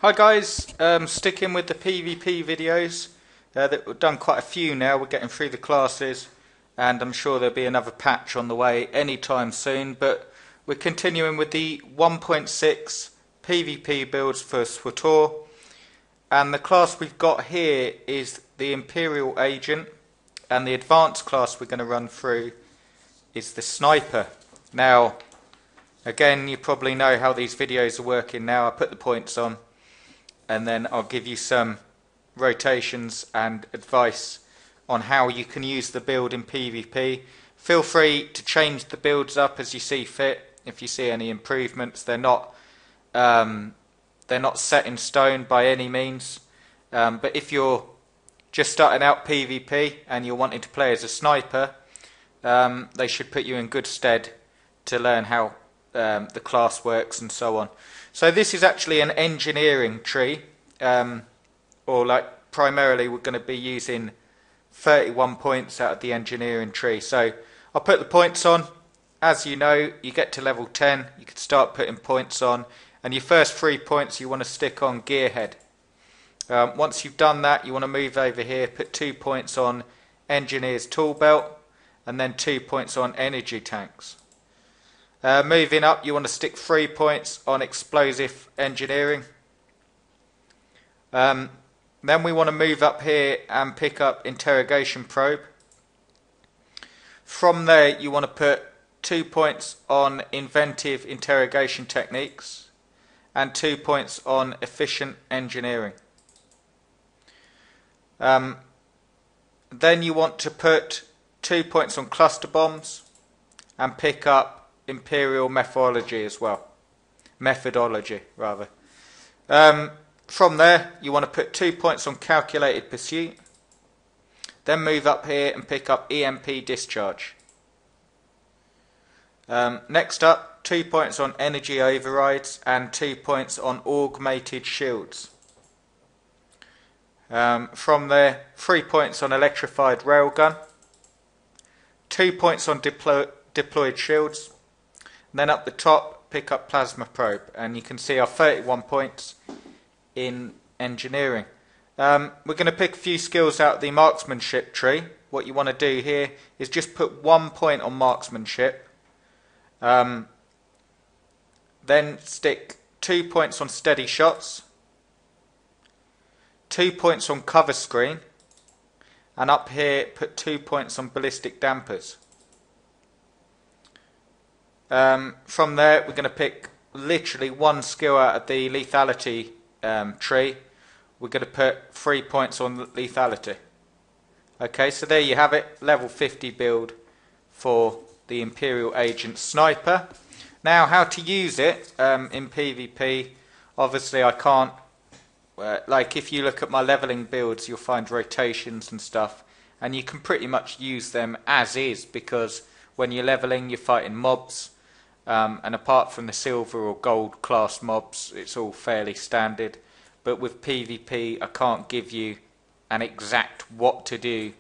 Hi guys, sticking with the PvP videos. That we've done quite a few now. We're getting through the classes, and I'm sure there'll be another patch on the way anytime soon. But we're continuing with the 1.6 PvP builds for SWTOR, and the class we've got here is the Imperial Agent, and the advanced class we're going to run through is the Sniper. Now, again, you probably know how these videos are working now. I put the points on, and then I'll give you some rotations and advice on how you can use the build in PvP. Feel free to change the builds up as you see fit. If you see any improvements, they're not set in stone by any means. But if you're just starting out PvP and you're wanting to play as a sniper, they should put you in good stead to learn how the class works and so on. So this is actually an engineering tree, or like primarily we're going to be using 31 points out of the engineering tree. So I'll put the points on. As you know, you get to level 10, you can start putting points on, and your first 3 points you want to stick on Gearhead. Once you've done that, you want to move over here, put 2 points on Engineer's Tool Belt, and then 2 points on Energy Tanks. Moving up, you want to stick 3 points on Explosive Engineering. Then we want to move up here and pick up Interrogation Probe. From there, you want to put 2 points on Inventive Interrogation Techniques and 2 points on Efficient Engineering. Then you want to put 2 points on Cluster Bombs and pick up Imperial Methodology as well. Methodology, rather. From there, you want to put 2 points on Calculated Pursuit. Then move up here and pick up EMP Discharge. Next up, 2 points on Energy Overrides and 2 points on Augmented Shields. From there, 3 points on Electrified Railgun. 2 points on Deployed Shields. Then up the top, pick up Plasma Probe, and you can see our 31 points in engineering. We're going to pick a few skills out of the marksmanship tree. What you want to do here is just put 1 point on marksmanship, then stick 2 points on steady shots, 2 points on cover screen, and up here put 2 points on ballistic dampers. From there, we're going to pick literally one skill out of the lethality tree. We're going to put 3 points on lethality. Okay, so there you have it, level 50 build for the Imperial Agent Sniper. Now, how to use it in PvP, obviously I can't, like if you look at my leveling builds, you'll find rotations and stuff, and you can pretty much use them as is, because when you're leveling, you're fighting mobs. And apart from the silver or gold class mobs, it's all fairly standard. But with PvP, I can't give you an exact what to do,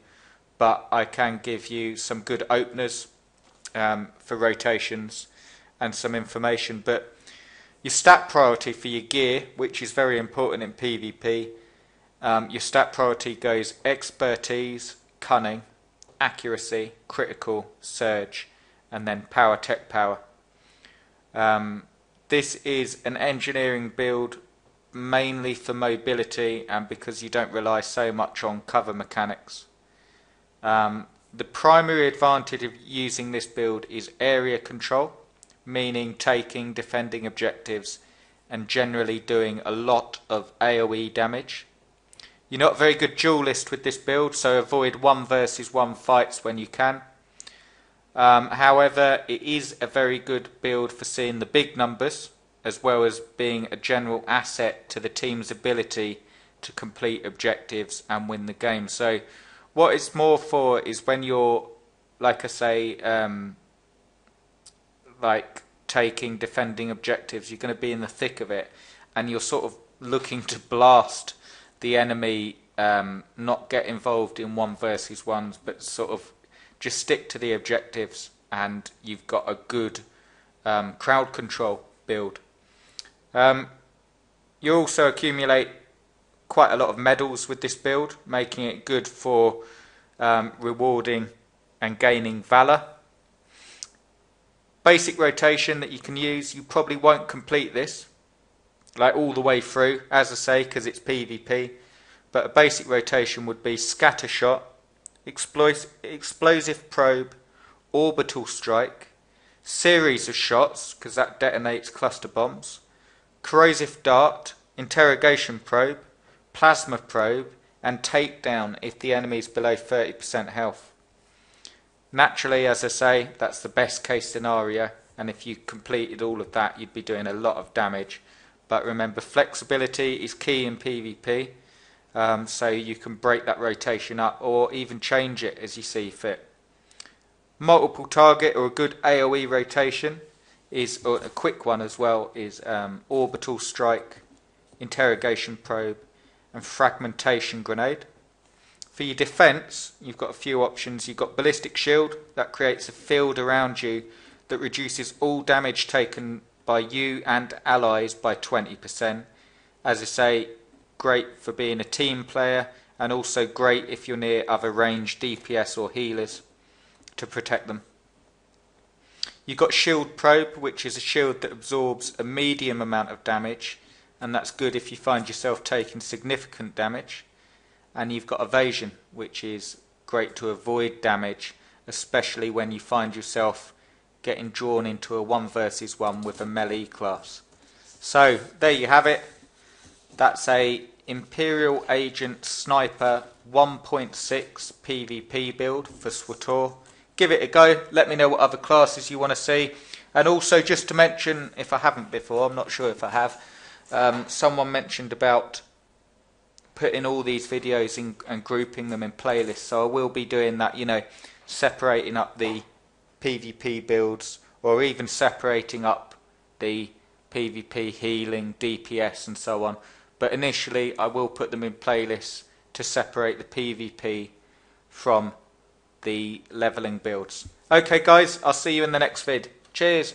but I can give you some good openers for rotations and some information. But your stat priority for your gear, which is very important in PvP, your stat priority goes expertise, cunning, accuracy, critical, surge, and then power, tech power. This is an engineering build mainly for mobility and because you don't rely so much on cover mechanics. The primary advantage of using this build is area control, meaning taking, defending objectives and generally doing a lot of AoE damage. You're not a very good duelist with this build, so avoid 1 versus 1 fights when you can. However, it is a very good build for seeing the big numbers, as well as being a general asset to the team's ability to complete objectives and win the game. So what it's more for is when you're, like I say, like taking, defending objectives, you're going to be in the thick of it, and you're sort of looking to blast the enemy, not get involved in 1 versus 1s, but sort of just stick to the objectives, and you've got a good crowd control build. You also accumulate quite a lot of medals with this build, making it good for rewarding and gaining valor. Basic rotation that you can use, you probably won't complete this like all the way through, as I say, because it's PvP, but a basic rotation would be scatter shot, explosive probe, orbital strike, series of shots, because that detonates cluster bombs, corrosive dart, interrogation probe, plasma probe, and takedown if the enemy is below 30% health. Naturally, as I say, that's the best case scenario, and if you completed all of that, you'd be doing a lot of damage. But remember, flexibility is key in PvP, so you can break that rotation up or even change it as you see fit. Multiple target, or a good AoE rotation, is, or a quick one as well, is orbital strike, interrogation probe, and fragmentation grenade. For your defense, you've got a few options. You've got ballistic shield, that creates a field around you that reduces all damage taken by you and allies by 20%. As I say, great for being a team player, and also great if you're near other ranged DPS or healers to protect them. You've got shield probe, which is a shield that absorbs a medium amount of damage, and that's good if you find yourself taking significant damage. And you've got evasion, which is great to avoid damage, especially when you find yourself getting drawn into a 1 versus 1 with a melee class. So there you have it. That's a Imperial Agent Sniper 1.6 PvP build for SWTOR. Give it a go. Let me know what other classes you want to see. And also, just to mention, if I haven't before, I'm not sure if I have, someone mentioned about putting all these videos in and grouping them in playlists, so I will be doing that, you know, separating up the PvP builds, or even separating up the PvP healing, DPS and so on, but initially I will put them in playlists to separate the PvP from the leveling builds. Okay guys, I'll see you in the next vid. Cheers!